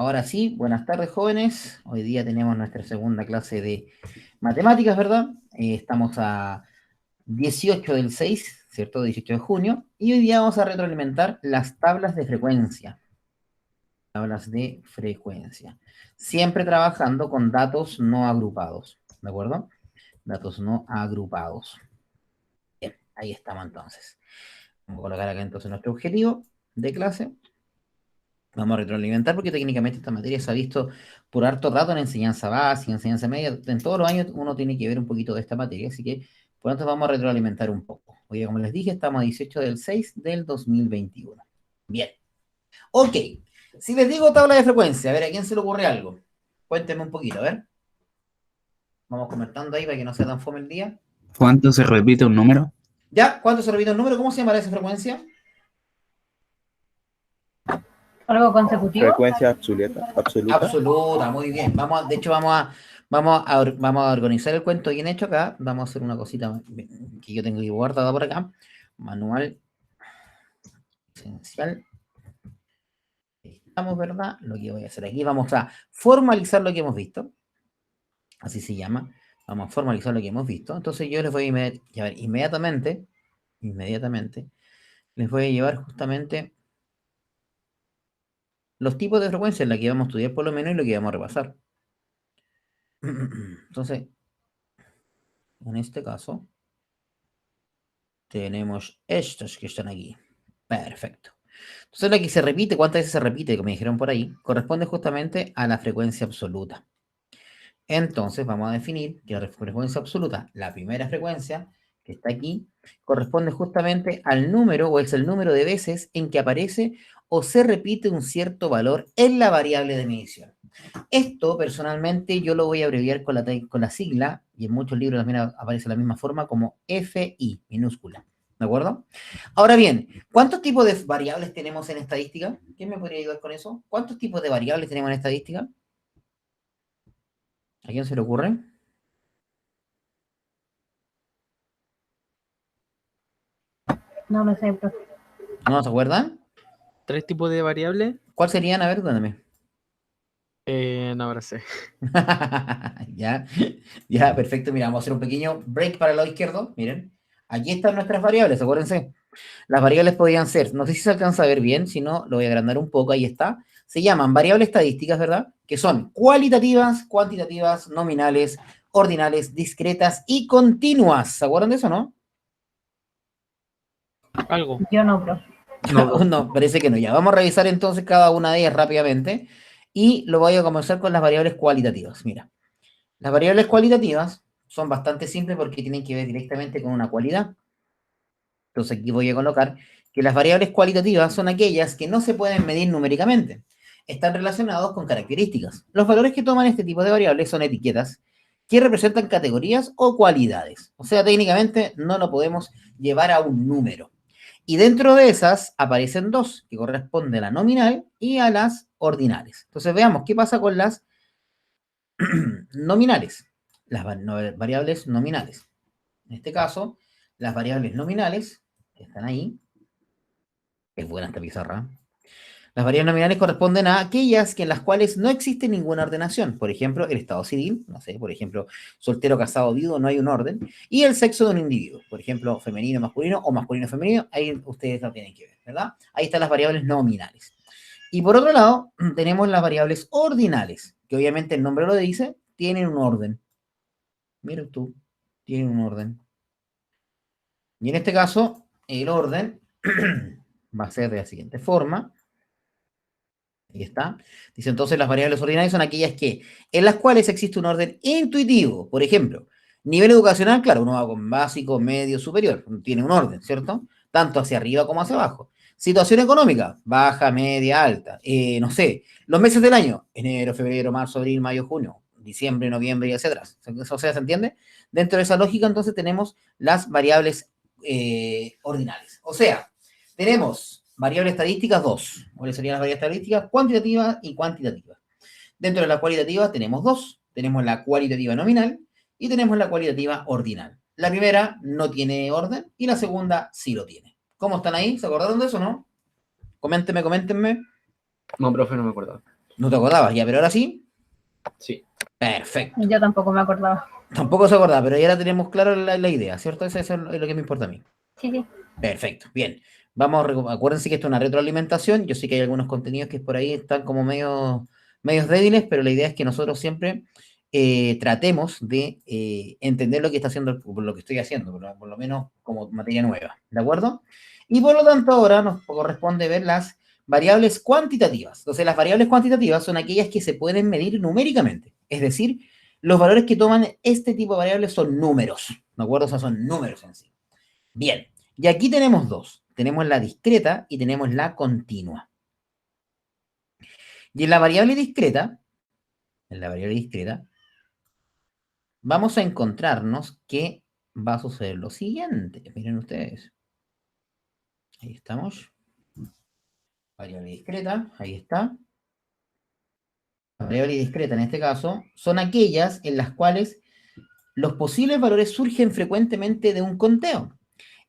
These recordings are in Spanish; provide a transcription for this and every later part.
Ahora sí, buenas tardes, jóvenes. Hoy día tenemos nuestra segunda clase de matemáticas, ¿verdad? Estamos a 18 del 6, ¿cierto? 18 de junio. Y hoy día vamos a retroalimentar las tablas de frecuencia. Tablas de frecuencia. Siempre trabajando con datos no agrupados, ¿de acuerdo? Datos no agrupados. Bien, ahí estamos entonces. Vamos a colocar acá entonces nuestro objetivo de clase. Vamos a retroalimentar porque técnicamente esta materia se ha visto por harto rato en enseñanza básica, enseñanza media. En todos los años uno tiene que ver un poquito de esta materia, así que por lo tanto vamos a retroalimentar un poco. Oye, como les dije, estamos a 18 del 6 del 2021. Bien. Ok. Si les digo tabla de frecuencia, a ver, ¿a quién se le ocurre algo? Cuéntenme un poquito, a ver. Vamos comentando ahí para que no sea tan fome el día. ¿Cuánto se repite un número? ¿Ya? ¿Cuánto se repite el número? ¿Cómo se llamará esa frecuencia? ¿Algo consecutivo? Frecuencia absoluta. Absoluta. Absoluta, muy bien. De hecho, vamos a organizar el cuento bien hecho acá. Vamos a hacer una cosita que yo tengo aquí guardada por acá. Manual esencial. Estamos, ¿verdad? Lo que voy a hacer aquí, vamos a formalizar lo que hemos visto. Así se llama. Vamos a formalizar lo que hemos visto. Entonces yo les voy a llevar inmediatamente, les voy a llevar justamente los tipos de frecuencia en la que vamos a estudiar por lo menos y lo que vamos a repasar. Entonces, en este caso, tenemos estos que están aquí. Perfecto. Entonces, lo que se repite, ¿cuántas veces se repite? Como me dijeron por ahí, corresponde justamente a la frecuencia absoluta. Entonces, vamos a definir que la frecuencia absoluta, la primera frecuencia, que está aquí, corresponde justamente al número, o es el número de veces en que aparece o se repite un cierto valor en la variable de medición. Esto, personalmente, yo lo voy a abreviar con la sigla, y en muchos libros también aparece de la misma forma, como FI, minúscula. ¿De acuerdo? Ahora bien, ¿cuántos tipos de variables tenemos en estadística? ¿Quién me podría ayudar con eso? ¿Cuántos tipos de variables tenemos en estadística? ¿A quién se le ocurre? No lo sé, profe. ¿No se acuerdan? Tres tipos de variables. ¿Cuáles serían? A ver, dónde. No, ahora sé. Ya, ya, perfecto. Mira, vamos a hacer un pequeño break para el lado izquierdo. Miren, aquí están nuestras variables, acuérdense. Las variables podrían ser, no sé si se alcanza a ver bien, si no, lo voy a agrandar un poco, ahí está. Se llaman variables estadísticas, ¿verdad? Que son cualitativas, cuantitativas, nominales, ordinales, discretas y continuas. ¿Se acuerdan de eso, no? Algo. Yo no, profe. No, No, parece que no. Ya, vamos a revisar entonces cada una de ellas rápidamente. Y lo voy a comenzar con las variables cualitativas. Mira, las variables cualitativas son bastante simples porque tienen que ver directamente con una cualidad. Entonces aquí voy a colocar que las variables cualitativas son aquellas que no se pueden medir numéricamente. Están relacionados con características. Los valores que toman este tipo de variables son etiquetas que representan categorías o cualidades. O sea, técnicamente no lo podemos llevar a un número. Y dentro de esas aparecen dos, que corresponden a la nominal y a las ordinales. Entonces veamos qué pasa con las nominales, las variables nominales. En este caso, las variables nominales, que están ahí, es buena esta pizarra. Las variables nominales corresponden a aquellas en las cuales no existe ninguna ordenación. Por ejemplo, el estado civil, no sé, por ejemplo, soltero, casado, viudo, no hay un orden. Y el sexo de un individuo, por ejemplo, femenino, masculino o masculino, femenino, ahí ustedes lo tienen que ver, ¿verdad? Ahí están las variables nominales. Y por otro lado, tenemos las variables ordinales, que obviamente el nombre lo dice, tienen un orden. Mira tú, tienen un orden. Y en este caso, el orden va a ser de la siguiente forma. Ahí está. Dice entonces las variables ordinales son aquellas en las cuales existe un orden intuitivo. Por ejemplo, nivel educacional, claro, uno va con básico, medio, superior. Tiene un orden, ¿cierto? Tanto hacia arriba como hacia abajo. Situación económica, baja, media, alta. No sé, los meses del año, enero, febrero, marzo, abril, mayo, junio, diciembre, noviembre y hacia atrás. O sea, ¿se entiende? Dentro de esa lógica, entonces, tenemos las variables ordinales. O sea, tenemos variables estadísticas 2. ¿Cuáles serían las variables estadísticas? Cuantitativas y cuantitativas. Dentro de la cualitativa tenemos dos. Tenemos la cualitativa nominal y tenemos la cualitativa ordinal. La primera no tiene orden y la segunda sí lo tiene. ¿Cómo están ahí? ¿Se acordaron de eso, no? Coméntenme. no, profe, no me acuerdo. No te acordabas ya, pero ahora sí. Sí. Perfecto. Yo tampoco me acordaba. Tampoco se acordaba, pero ya la tenemos clara la idea, ¿cierto? Eso es lo que me importa a mí. Sí, sí. Perfecto, bien. Acuérdense que esto es una retroalimentación. Yo sé que hay algunos contenidos que por ahí están como medios débiles, pero la idea es que nosotros siempre tratemos de entender lo que está haciendo, lo que estoy haciendo, por lo menos como materia nueva, ¿de acuerdo? Y por lo tanto ahora nos corresponde ver las variables cuantitativas. Entonces las variables cuantitativas son aquellas que se pueden medir numéricamente, es decir, los valores que toman este tipo de variables son números, ¿de acuerdo? O sea, son números en sí. Bien, y aquí tenemos dos. Tenemos la discreta y tenemos la continua. Y en la variable discreta, vamos a encontrarnos que va a suceder lo siguiente. Miren ustedes. Ahí estamos. Variable discreta, ahí está. La variable discreta en este caso son aquellas en las cuales los posibles valores surgen frecuentemente de un conteo.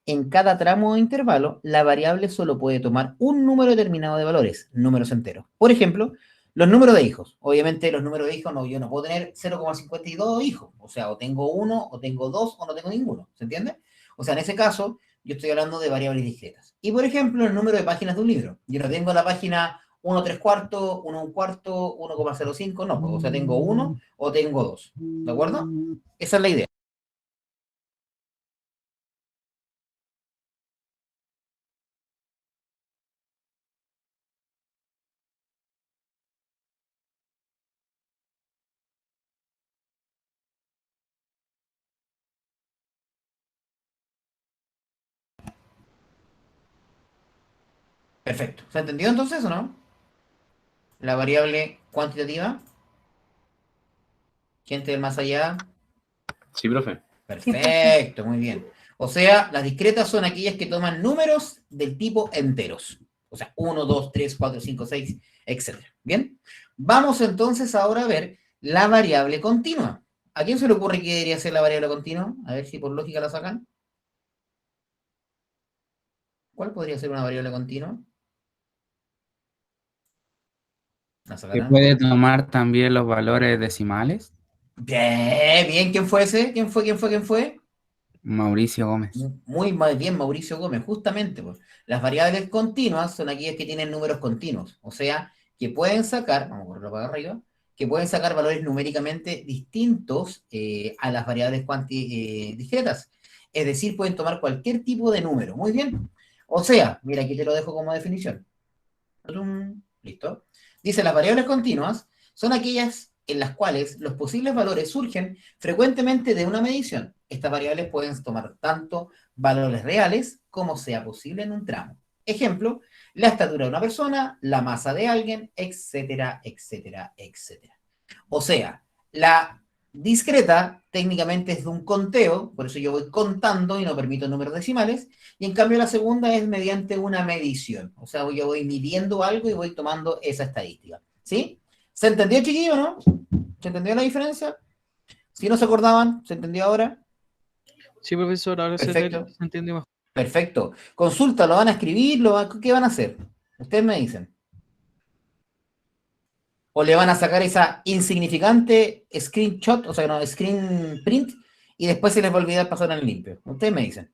En cada tramo o intervalo, la variable solo puede tomar un número determinado de valores, números enteros. Por ejemplo, los números de hijos. Obviamente, los números de hijos, yo no puedo tener 0,52 hijos. O sea, o tengo uno, o tengo dos, o no tengo ninguno. ¿Se entiende? O sea, en ese caso, yo estoy hablando de variables discretas. Y, por ejemplo, el número de páginas de un libro. Yo no tengo la página 1,3/4, 1,1/4, 1,05, no. Pues, o sea, tengo uno o tengo dos. ¿De acuerdo? Esa es la idea. Perfecto. ¿Se entendió entonces o no? La variable cuantitativa. Gente del más allá. Sí, profe. Sí, profe. Perfecto, muy bien. O sea, las discretas son aquellas que toman números del tipo enteros. O sea, 1, 2, 3, 4, 5, 6, etc. ¿Bien? Vamos entonces ahora a ver la variable continua. ¿A quién se le ocurre que debería ser la variable continua? A ver si por lógica la sacan. ¿Cuál podría ser una variable continua? ¿La ¿Se sacarán? puede tomar también los valores decimales? Bien, bien. ¿Quién fue ese? ¿Quién fue? Mauricio Gómez. Muy bien, Mauricio Gómez, justamente, pues. Las variables continuas son aquellas que tienen números continuos, o sea, que pueden sacar, vamos a correrlo para arriba, que pueden sacar valores numéricamente distintos a las variables discretas. Es decir, pueden tomar cualquier tipo de número. Muy bien. O sea, mira, aquí te lo dejo como definición. Listo. Dice, las variables continuas son aquellas en las cuales los posibles valores surgen frecuentemente de una medición. Estas variables pueden tomar tanto valores reales como sea posible en un tramo. Ejemplo, la estatura de una persona, la masa de alguien, etcétera, etcétera, etcétera. O sea, la discreta técnicamente es de un conteo, por eso yo voy contando y no permito números decimales, y en cambio la segunda es mediante una medición, o sea, yo voy midiendo algo y voy tomando esa estadística. ¿Sí? ¿Se entendió, chiquillo, no? ¿Se entendió la diferencia? Si no se acordaban, ¿se entendió ahora? Sí, profesor, ahora Perfecto, se entiende mejor. perfecto. Consulta, ¿lo van a escribir? ¿Qué van a hacer? Ustedes me dicen. O le van a sacar esa insignificante screenshot, o sea, no, screen print, y después se les va a olvidar pasar en limpio. Ustedes me dicen.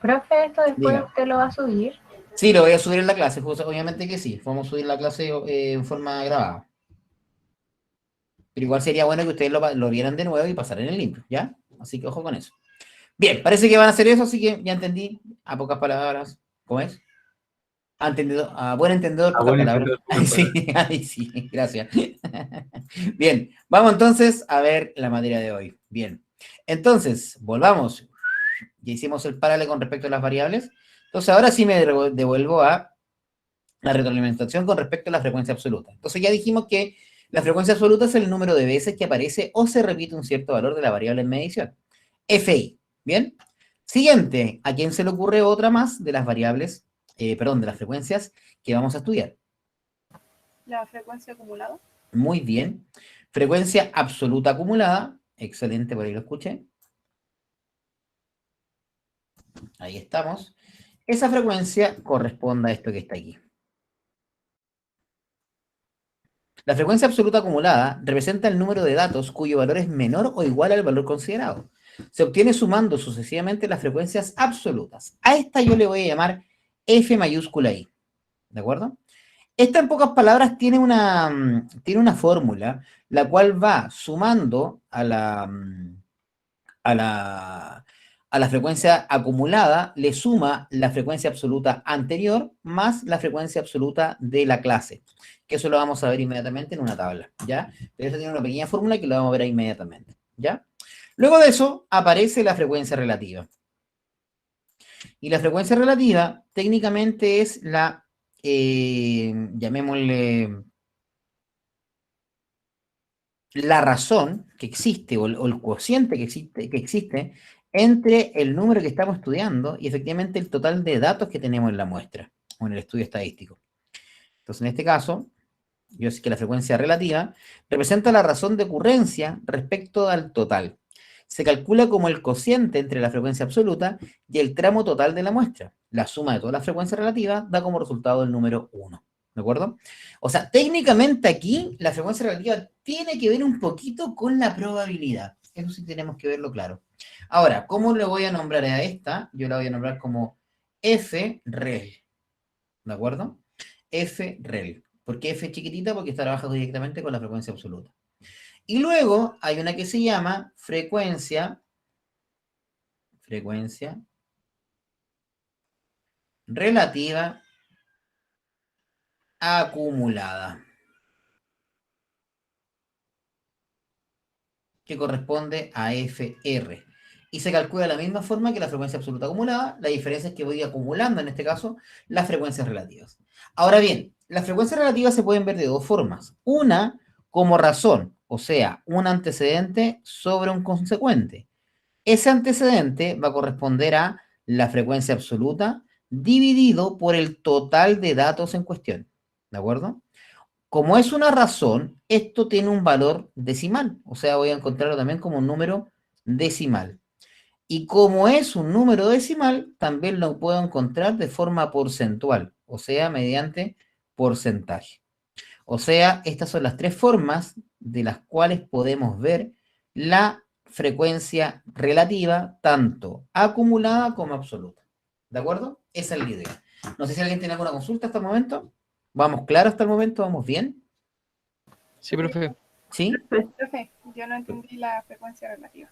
Profe, esto después Diga. usted lo va a subir. Sí, lo voy a subir en la clase, obviamente que sí. Vamos a subir la clase en forma grabada. Pero igual sería bueno que ustedes lo vieran de nuevo y pasaran en limpio, ¿ya? Así que ojo con eso. Bien, parece que van a hacer eso, así que ya entendí. A pocas palabras. ¿Cómo es? A, entendido, a buen entendedor, A pocas buen palabras. entendedor, Ay, pocas sí, palabras. ay, sí, gracias. Bien, vamos entonces a ver la materia de hoy. Bien, entonces, volvamos. Ya hicimos el paralelo con respecto a las variables. Entonces, ahora sí me devuelvo a la retroalimentación con respecto a la frecuencia absoluta. Entonces, ya dijimos que la frecuencia absoluta es el número de veces que aparece o se repite un cierto valor de la variable en medición. FI. Bien. Siguiente, ¿a quién se le ocurre otra más de las variables, perdón, de las frecuencias que vamos a estudiar? La frecuencia acumulada. Muy bien. Frecuencia absoluta acumulada. Excelente, por ahí lo escuché. Ahí estamos. Esa frecuencia corresponde a esto que está aquí. La frecuencia absoluta acumulada representa el número de datos cuyo valor es menor o igual al valor considerado. Se obtiene sumando sucesivamente las frecuencias absolutas. A esta yo le voy a llamar F mayúscula I. ¿De acuerdo? Esta, en pocas palabras, tiene una fórmula, la cual va sumando a la frecuencia acumulada, le suma la frecuencia absoluta anterior más la frecuencia absoluta de la clase, que eso lo vamos a ver inmediatamente en una tabla, ¿ya? Pero esto tiene una pequeña fórmula que lo vamos a ver ahí inmediatamente, ¿ya? Luego de eso, aparece la frecuencia relativa. Y la frecuencia relativa, técnicamente, es llamémosle, la razón que existe, o el cociente que existe entre el número que estamos estudiando y efectivamente el total de datos que tenemos en la muestra, o en el estudio estadístico. Entonces, en este caso, yo sé que la frecuencia relativa representa la razón de ocurrencia respecto al total. Se calcula como el cociente entre la frecuencia absoluta y el tramo total de la muestra. La suma de todas las frecuencias relativas da como resultado el número 1. ¿De acuerdo? O sea, técnicamente aquí la frecuencia relativa tiene que ver un poquito con la probabilidad. Eso sí tenemos que verlo claro. Ahora, ¿cómo le voy a nombrar a esta? Yo la voy a nombrar como F-rel. ¿De acuerdo? F-rel. ¿Por qué F chiquitita? Porque está trabajando directamente con la frecuencia absoluta. Y luego hay una que se llama frecuencia relativa acumulada, que corresponde a FR. Y se calcula de la misma forma que la frecuencia absoluta acumulada. La diferencia es que voy acumulando, en este caso, las frecuencias relativas. Ahora bien, las frecuencias relativas se pueden ver de dos formas. Una, como razón, o sea, un antecedente sobre un consecuente. Ese antecedente va a corresponder a la frecuencia absoluta dividido por el total de datos en cuestión. ¿De acuerdo? Como es una razón, esto tiene un valor decimal. O sea, voy a encontrarlo también como un número decimal. Y como es un número decimal, también lo puedo encontrar de forma porcentual, o sea, mediante porcentaje. O sea, estas son las tres formas de las cuales podemos ver la frecuencia relativa, tanto acumulada como absoluta. ¿De acuerdo? Esa es la idea. No sé si alguien tiene alguna consulta hasta el momento. ¿Vamos claro hasta el momento? ¿Vamos bien? Sí, profe. ¿Sí? Profe, yo no entendí la frecuencia relativa.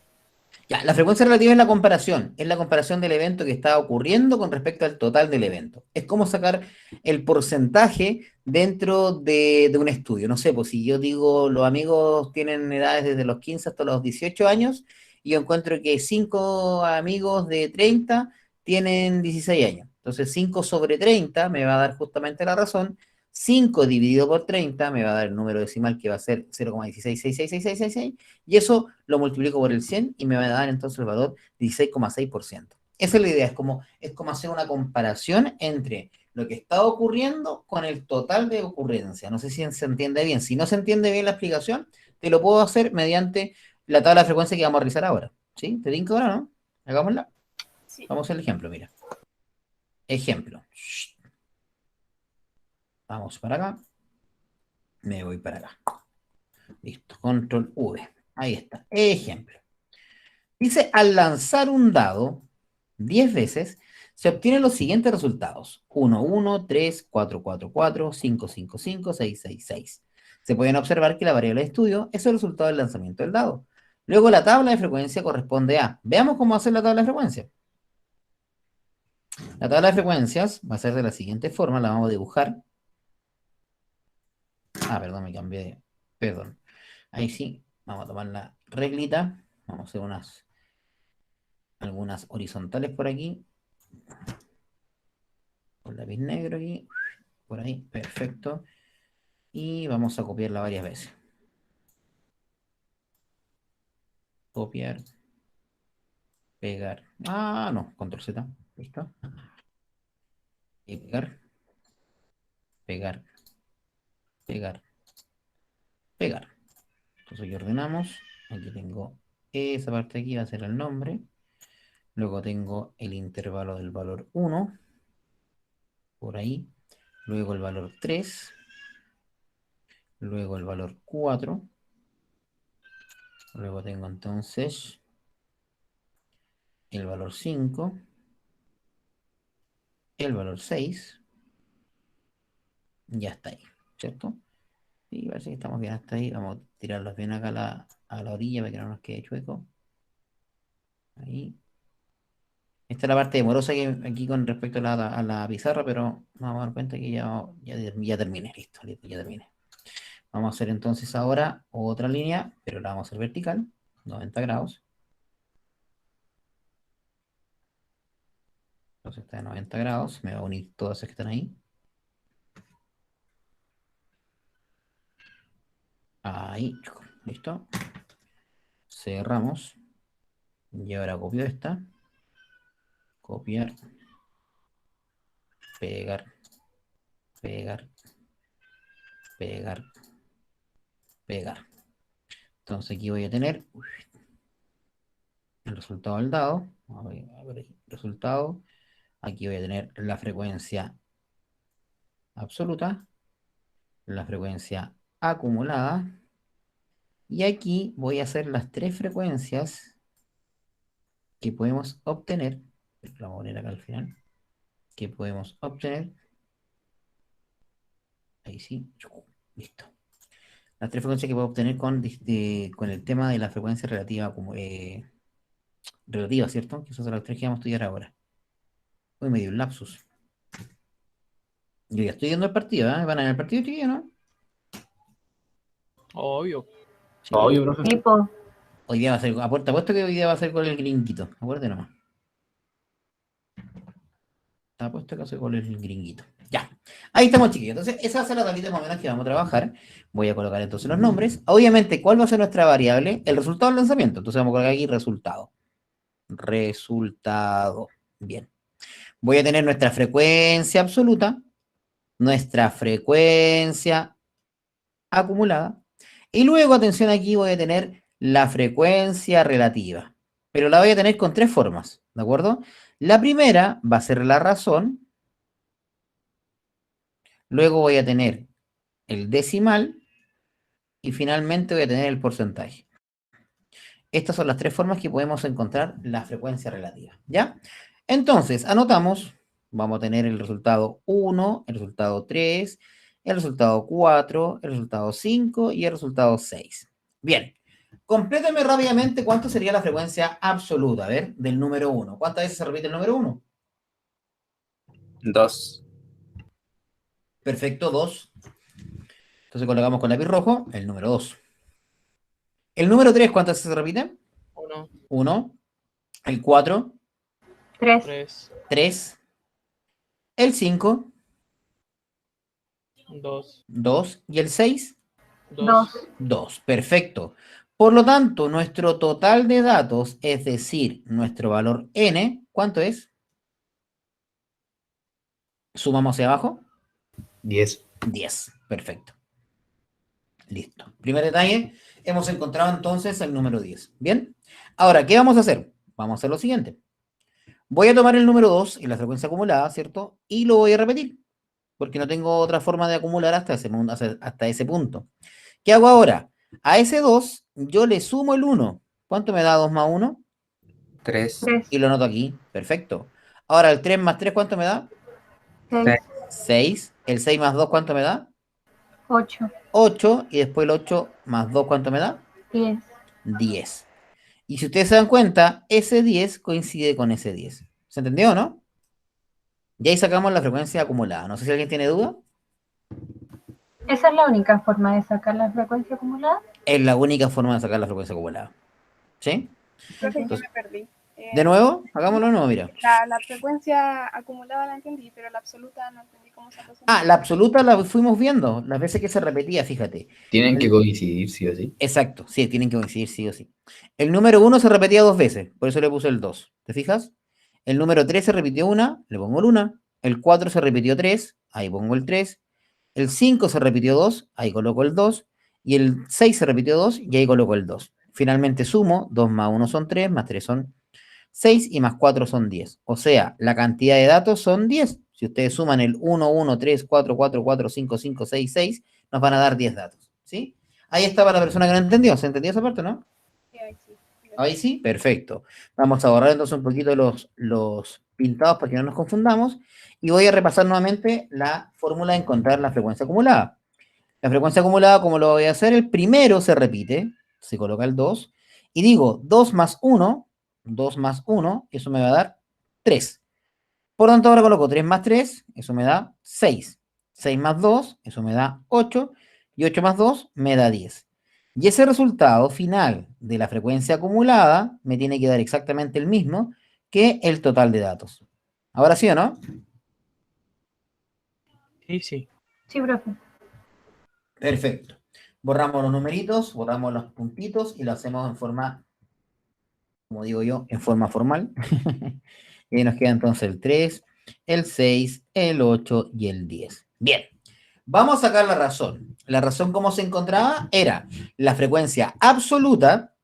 Ya, la frecuencia relativa es la comparación del evento que está ocurriendo con respecto al total del evento. Es como sacar el porcentaje dentro de un estudio. No sé, pues si yo digo los amigos tienen edades desde los 15 hasta los 18 años, y yo encuentro que 5 amigos de 30 tienen 16 años. Entonces 5 sobre 30 me va a dar justamente la razón. 5 dividido por 30 me va a dar el número decimal que va a ser 0,16666666, y eso lo multiplico por el 100 y me va a dar entonces el valor 16,6%. Esa es la idea, es como hacer una comparación entre lo que está ocurriendo con el total de ocurrencia. No sé si se entiende bien. Si no se entiende bien la explicación, te lo puedo hacer mediante la tabla de frecuencia que vamos a realizar ahora. ¿Sí? ¿Te tinca ahora, no? Hagámosla. Sí. Vamos al ejemplo, mira. Ejemplo. Vamos para acá. Me voy para acá. Listo. Control V. Ahí está. Ejemplo. Dice, al lanzar un dado 10 veces, se obtienen los siguientes resultados: 1, 1, 3, 4, 4, 4, 5, 5, 5, 6, 6, 6. Se pueden observar que la variable de estudio es el resultado del lanzamiento del dado. Luego la tabla de frecuencia corresponde a... Veamos cómo hacer la tabla de frecuencia. La tabla de frecuencias va a ser de la siguiente forma, la vamos a dibujar. Ah, perdón, me cambié de... Perdón. Ahí sí, vamos a tomar la reglita. Vamos a hacer algunas horizontales por aquí. Con lápiz negro aquí. Por ahí, perfecto. Y vamos a copiarla varias veces. Copiar. Pegar. Ah, no, control Z. Listo. Y pegar. Pegar. Pegar. Pegar. Entonces aquí ordenamos. Aquí tengo esa parte de aquí, va a ser el nombre. Luego tengo el intervalo del valor 1. Por ahí. Luego el valor 3. luego el valor 4, luego tengo entonces el valor 5, el valor 6, ya está ahí, ¿cierto? Y parece que estamos bien hasta ahí. Vamos a tirarlos bien acá a la orilla para que no nos quede chueco. Ahí. Esta es la parte demorosa que aquí con respecto a la pizarra, pero nos vamos a dar cuenta que ya terminé. Listo, ya terminé. Vamos a hacer entonces ahora otra línea, pero la vamos a hacer vertical, 90 grados. Entonces está de 90 grados. Me va a unir todas esas que están ahí. Ahí, listo. Cerramos. Y ahora copio esta. Copiar. Pegar. Pegar. Pegar. Pegar. Entonces aquí voy a tener el resultado del dado. Vamos a ver ahí, resultado. Aquí voy a tener la frecuencia absoluta, la frecuencia acumulada. Y aquí voy a hacer las tres frecuencias que podemos obtener. La voy a poner acá al final. Que podemos obtener. Ahí sí. Listo. Las tres frecuencias que puedo obtener con el tema de la frecuencia relativa, relativa, ¿cierto? Que esas son las tres que vamos a estudiar ahora. Hoy me dio un lapsus. Yo ya estoy viendo el partido, ¿eh? ¿Van a ver el partido, chiquillos, no? Obvio. Sí. Obvio, profe. Tipo, Hoy día va a ser, apuesto que hoy día va a ser con el gringuito. Acuérdate nomás. Apuesto que va a ser con el gringuito. Ya. Ahí estamos, chiquillos. Entonces, esa va a ser la tablita más o menos que vamos a trabajar. Voy a colocar entonces los nombres. Obviamente, ¿cuál va a ser nuestra variable? El resultado del lanzamiento. Entonces vamos a colocar aquí resultado. Resultado. Bien. Voy a tener nuestra frecuencia absoluta, nuestra frecuencia acumulada, y luego, atención aquí, voy a tener la frecuencia relativa, pero la voy a tener con tres formas, ¿de acuerdo? La primera va a ser la razón, luego voy a tener el decimal, y finalmente voy a tener el porcentaje. Estas son las tres formas que podemos encontrar la frecuencia relativa, ¿ya? Entonces, anotamos, vamos a tener el resultado 1, el resultado 3, el resultado 4, el resultado 5 y el resultado 6. Bien, complétame rápidamente cuánto sería la frecuencia absoluta, a ver, del número 1. ¿Cuántas veces se repite el número 1? 2. Perfecto, 2. Entonces colocamos con lápiz rojo el número 2. El número 3, ¿cuántas veces se repite? 1, 1. El 4, 3, 3, 3. El 5, 2, 2. Y el 6, 2, 2. Perfecto. Por lo tanto, nuestro total de datos, es decir, nuestro valor n, ¿cuánto es? Sumamos hacia abajo. 10. 10. Perfecto. Listo. Primer detalle, hemos encontrado entonces el número 10. Bien. Ahora, ¿qué vamos a hacer? Vamos a hacer lo siguiente. Voy a tomar el número 2 y la frecuencia acumulada, ¿cierto? Y lo voy a repetir, porque no tengo otra forma de acumular hasta ese punto. ¿Qué hago ahora? A ese 2 yo le sumo el 1. ¿Cuánto me da 2 más 1? 3. 3, Y lo anoto aquí. Perfecto. Ahora el 3 más 3, ¿cuánto me da? 6, 6. El 6 más 2, ¿cuánto me da? 8, 8. Y después el 8 más 2, ¿cuánto me da? 10. 10. Y si ustedes se dan cuenta, ese 10 coincide con ese 10. ¿Se entendió, no? Y ahí sacamos la frecuencia acumulada. No sé si alguien tiene duda. ¿Esa es la única forma de sacar la frecuencia acumulada? Es la única forma de sacar la frecuencia acumulada. ¿Sí? Profe, yo Entonces, me perdí. ¿de nuevo? Hagámoslo de nuevo, mira. La frecuencia acumulada la entendí, pero la absoluta no entendí cómo se representa. Ah, la absoluta la fuimos viendo, las veces que se repetía, fíjate. Tienen que coincidir, sí o sí. Exacto, sí, tienen que coincidir sí o sí. El número 1 se repetía 2 veces, por eso le puse el 2. ¿Te fijas? El número 3 se repitió una, le pongo el 1. El 4 se repitió 3, ahí pongo el 3. El 5 se repitió 2, ahí coloco el 2. Y el 6 se repitió 2, y ahí coloco el 2. Finalmente sumo, 2 más 1 son 3, más 3 son 6, y más 4 son 10. O sea, la cantidad de datos son 10. Si ustedes suman el 1, 1, 3, 4, 4, 4, 5, 5, 6, 6, nos van a dar 10 datos. ¿sí? Ahí está para la persona que no entendió. ¿Se entendió esa parte, no? Sí, ahí sí. Ahí sí, perfecto. Vamos a borrar entonces un poquito los pintados para que no nos confundamos. Y voy a repasar nuevamente la fórmula de encontrar la frecuencia acumulada. La frecuencia acumulada, ¿cómo lo voy a hacer? El primero se repite, se coloca el 2, y digo 2 más 1, eso me va a dar 3. Por lo tanto, ahora coloco 3 más 3, eso me da 6. 6 más 2, eso me da 8, y 8 más 2 me da 10. Y ese resultado final de la frecuencia acumulada me tiene que dar exactamente el mismo que el total de datos. ¿Ahora sí o no? Sí, sí. Sí, profe. Perfecto. Borramos los numeritos, borramos los puntitos y lo hacemos en forma, como digo yo, en forma formal. Y ahí nos queda entonces el 3, el 6, el 8 y el 10. Bien. Vamos a sacar la razón. La razón, ¿cómo se encontraba? Era la frecuencia absoluta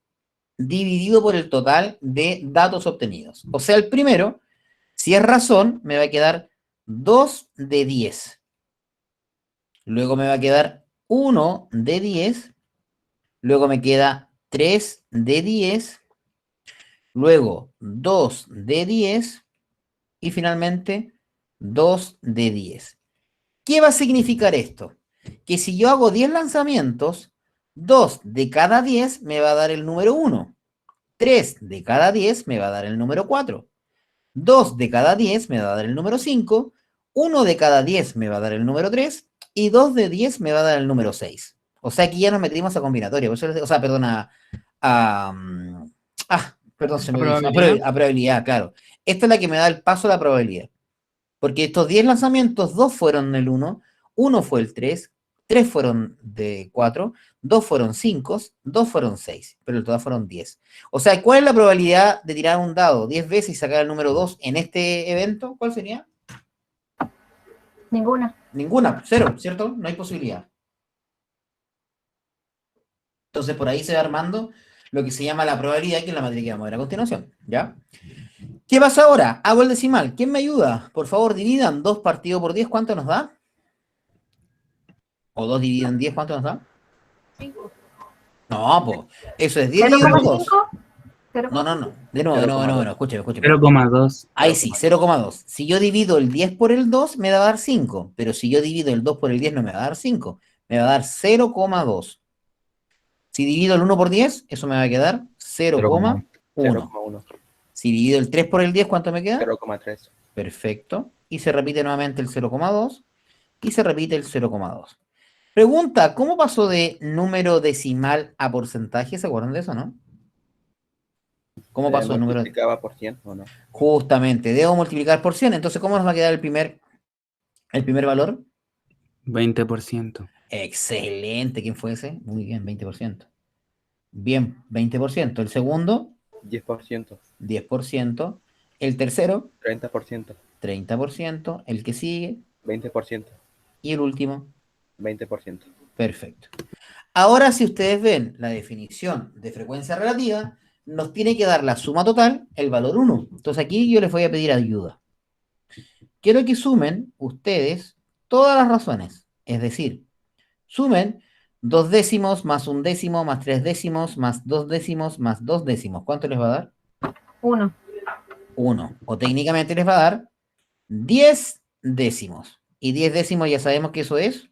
dividido por el total de datos obtenidos. O sea, el primero, si es razón, me va a quedar 2 de 10. Luego me va a quedar 1 de 10. Luego me queda 3 de 10. Luego 2 de 10. Y finalmente 2 de 10. ¿Qué va a significar esto? Que si yo hago 10 lanzamientos, 2 de cada 10 me va a dar el número 1. 3 de cada 10 me va a dar el número 4. 2 de cada 10 me va a dar el número 5. 1 de cada 10 me va a dar el número 3. Y 2 de 10 me va a dar el número 6. O sea, aquí ya nos metimos a combinatoria. O sea, perdón, perdón, se me olvidó. A probabilidad, claro. Esta es la que me da el paso a la probabilidad. Porque estos 10 lanzamientos, 2 fueron el 1, 1 fue el 3, 3 fueron de 4, 2 fueron 5, 2 fueron 6, pero en total fueron 10. O sea, ¿cuál es la probabilidad de tirar un dado 10 veces y sacar el número 2 en este evento? ¿Cuál sería? Ninguna. Ninguna, 0, ¿cierto? No hay posibilidad. Entonces, por ahí se va armando lo que se llama la probabilidad, que es la materia que vamos a ver a continuación, ¿ya? ¿Qué pasa ahora? Hago el decimal. ¿Quién me ayuda? Por favor, dividan 2 partido por 10, ¿cuánto nos da? O 2 dividido en 10, ¿cuánto nos da? 5. No, pues, eso es 10 dividido por 2. 0,5. No. De nuevo, escúcheme. 0,2. Ahí sí, 0,2. Si yo divido el 10 por el 2, me va a dar 5. Pero si yo divido el 2 por el 10, no me va a dar 5. Me va a dar 0,2. Si divido el 1 por 10, eso me va a quedar 0,1. 0,1. Si divido el 3 por el 10, ¿cuánto me queda? 0,3. Perfecto. Y se repite nuevamente el 0,2. Y se repite el 0,2. Pregunta, ¿cómo pasó de número decimal a porcentaje? ¿Se acuerdan de eso, no? ¿Cómo pasó el número? ¿Multiplicaba por 100 o no? Justamente, debo multiplicar por 100. Entonces, ¿cómo nos va a quedar el primer valor? 20%. Excelente. ¿Quién fue ese? Muy bien, 20%. Bien, 20%. El segundo, 10%. 10%. El tercero, 30%. 30%. El que sigue, 20%. y el último, 20%. perfecto. Ahora, si ustedes ven la definición de frecuencia relativa, nos tiene que dar la suma total, el valor 1. Entonces aquí yo les voy a pedir ayuda. Quiero que sumen ustedes todas las razones. Es decir, sumen 2 décimos más 1 décimo más 3 décimos más 2 décimos más 2 décimos. ¿Cuánto les va a dar? 1. 1. O técnicamente les va a dar 10 décimos. Y 10 décimos ya sabemos que eso es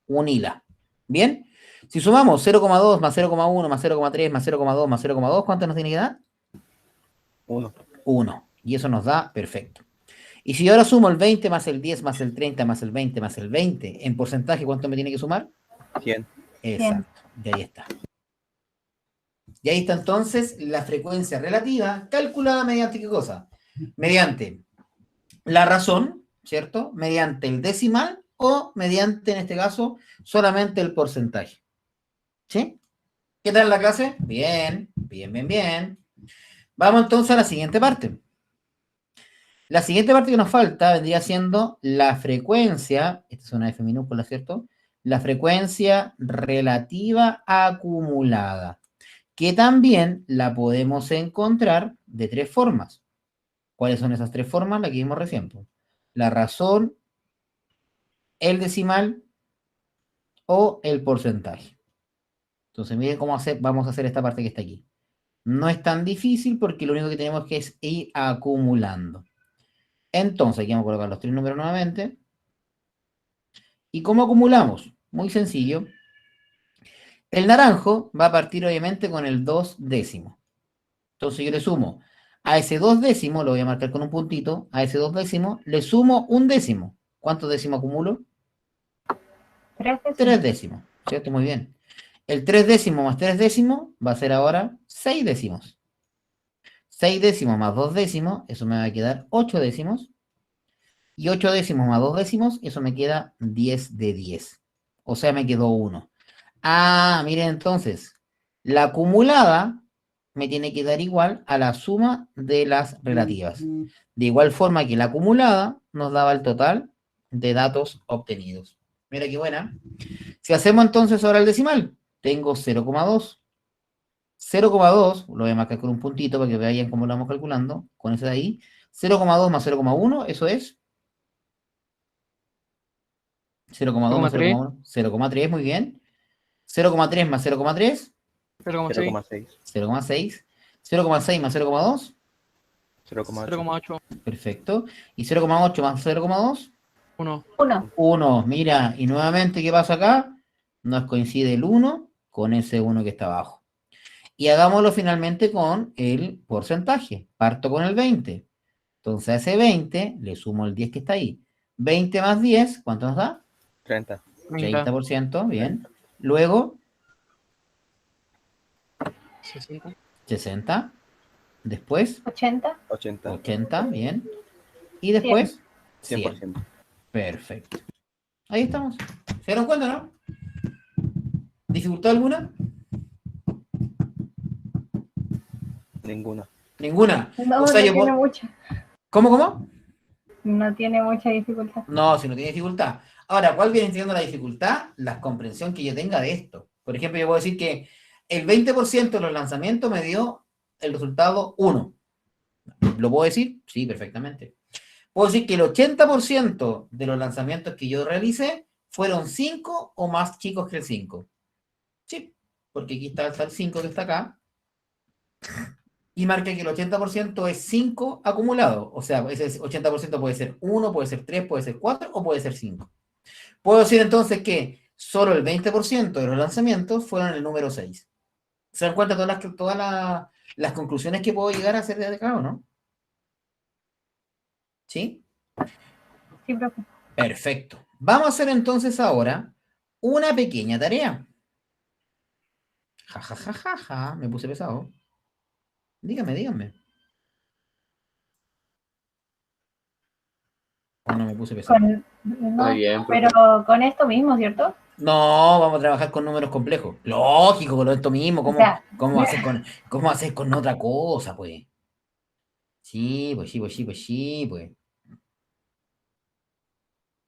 un hila. ¿Bien? Si sumamos 0,2 más 0,1 más 0,3 más 0,2 más 0,2, ¿cuánto nos tiene que dar? 1. 1. Y eso nos da perfecto. Y si yo ahora sumo el 20 más el 10 más el 30 más el 20 más el 20, en porcentaje, ¿cuánto me tiene que sumar? 100. Exacto. Y ahí está. Y ahí está entonces la frecuencia relativa calculada mediante ¿qué cosa? Mediante la razón, ¿cierto? Mediante el decimal o mediante, en este caso, solamente el porcentaje. ¿Sí? ¿Qué tal la clase? Bien. Vamos entonces a la siguiente parte. La siguiente parte que nos falta vendría siendo la frecuencia, esta es una F minúscula, ¿cierto? La frecuencia relativa acumulada, que también la podemos encontrar de 3 formas. ¿Cuáles son esas 3 formas? La que vimos recién. La razón, el decimal o el porcentaje. Entonces, miren cómo vamos a hacer esta parte que está aquí. No es tan difícil porque lo único que tenemos que es ir acumulando. Entonces, aquí vamos a colocar los tres números nuevamente. ¿Y cómo acumulamos? Muy sencillo. El naranjo va a partir obviamente con el 2 décimo. Entonces yo le sumo a ese 2 décimo, lo voy a marcar con un puntito, a ese 2 décimo le sumo un décimo. ¿Cuántos décimos acumulo? 3 3 décimos. décimos, ¿cierto? Muy bien. El 3 décimo más 3 décimos va a ser ahora 6 décimos. 6 décimos más 2 décimos, eso me va a quedar 8 décimos. Y 8 décimos más 2 décimos, eso me queda 10 de 10. O sea, me quedó 1. Ah, miren entonces, la acumulada me tiene que dar igual a la suma de las relativas. De igual forma que la acumulada nos daba el total de datos obtenidos. Mira qué buena. Si hacemos entonces ahora el decimal, tengo 0,2. 0,2, lo voy a marcar con un puntito para que vean cómo lo vamos calculando, con ese de ahí. 0,2 más 0,1, eso es 0,2 más 0,3, 0,1, 0,3, muy bien. 0,3 más 0,3, 0,6, 0,6, 0,6. 0,6 más 0,2, 0,8, 0,8, perfecto. Y 0,8 más 0,2, 1. 1. 1. Mira, y nuevamente, ¿qué pasa acá? Nos coincide el 1 con ese 1 que está abajo. Y hagámoslo finalmente con el porcentaje. Parto con el 20. Entonces a ese 20 le sumo el 10 que está ahí. 20 más 10, ¿cuánto nos da? 30, 30, 30%, bien. Luego, 60, 60. Después, 80. 80, 80, bien. Y 100. después, 100. 100%. Perfecto. Ahí estamos. ¿Se dieron cuenta, no? ¿Dificultad alguna? Ninguna. Ninguna. No, O sea, no yo tiene puedo... mucha. ¿Cómo? No tiene mucha dificultad. No, si no tiene dificultad. Ahora, ¿cuál viene siendo la dificultad? La comprensión que yo tenga de esto. Por ejemplo, yo puedo decir que el 20% de los lanzamientos me dio el resultado 1. ¿Lo puedo decir? Sí, perfectamente. Puedo decir que el 80% de los lanzamientos que yo realicé fueron 5 o más chicos que el 5. Sí, porque aquí está el 5 que está acá. Y marca que el 80% es 5 acumulado. O sea, ese 80% puede ser 1, puede ser 3, puede ser 4 o puede ser 5. Puedo decir entonces que solo el 20% de los lanzamientos fueron el número 6. ¿Se dan cuenta todas las conclusiones que puedo llegar a hacer de acá o no? ¿Sí? Sí, profe. Perfecto. Vamos a hacer entonces ahora una pequeña tarea. Ja, ja, ja, ja, ja. Me puse pesado. Dígame. ¿O no me puse pesado? No, Muy bien, profe. pero con esto mismo, ¿cierto? No, vamos a trabajar con números complejos. Lógico, con esto mismo. O ¿Cómo, sea, cómo hacer con otra cosa, pues? Sí, pues.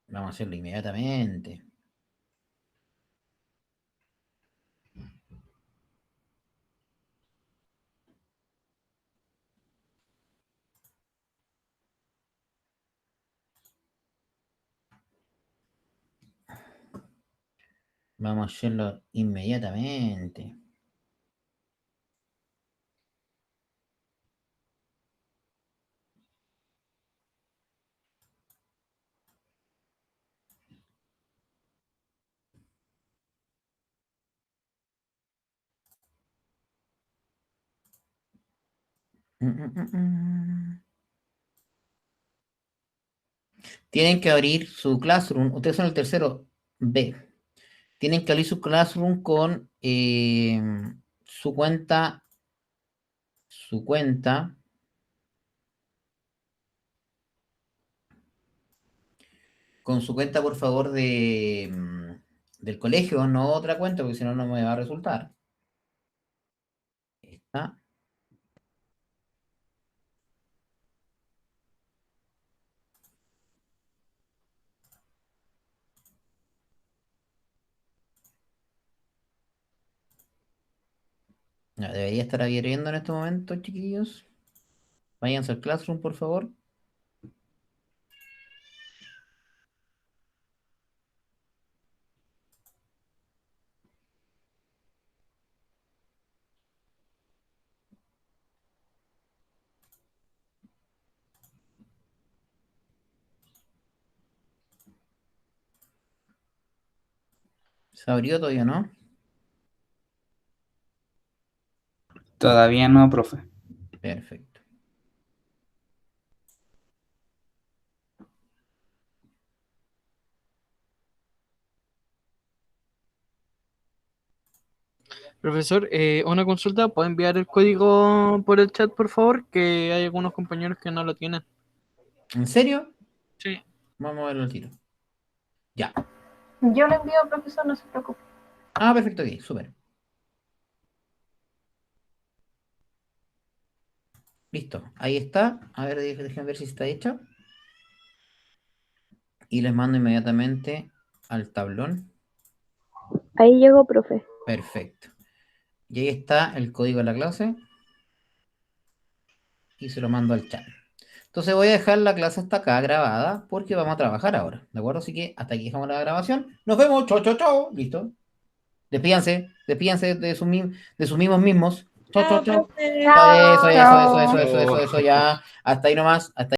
Vamos a hacerlo inmediatamente. Vamos a hacerlo inmediatamente. Mm, mm, mm, mm. Tienen que abrir su Classroom. Ustedes son el tercero B. Tienen que abrir su Classroom con su cuenta. Su cuenta. Con su cuenta, por favor, del colegio, no otra cuenta, porque si no, no me va a resultar. Esta. Ya, debería estar abriendo en este momento, chiquillos. Váyanse al Classroom, por favor. ¿Se abrió todavía, no? Todavía no, profe. Perfecto. Profesor, una consulta, ¿puede enviar el código por el chat, por favor? Que hay algunos compañeros que no lo tienen. ¿En serio? Sí. Vamos a verlo al tiro. Ya. Yo le envío, profesor, no se preocupe. Ah, perfecto, ok, súper. Listo, ahí está. A ver, déjenme ver si está hecha. Y les mando inmediatamente al tablón. Ahí llegó, profe. Perfecto. Y ahí está el código de la clase. Y se lo mando al chat. Entonces voy a dejar la clase hasta acá grabada porque vamos a trabajar ahora. ¿De acuerdo? Así que hasta aquí dejamos la grabación. Nos vemos. Chao, chao, chao. Listo. Despídanse de sus mismos. Chao, chao, chao. profe. Eso, Chao. ya. Hasta ahí nomás. Hasta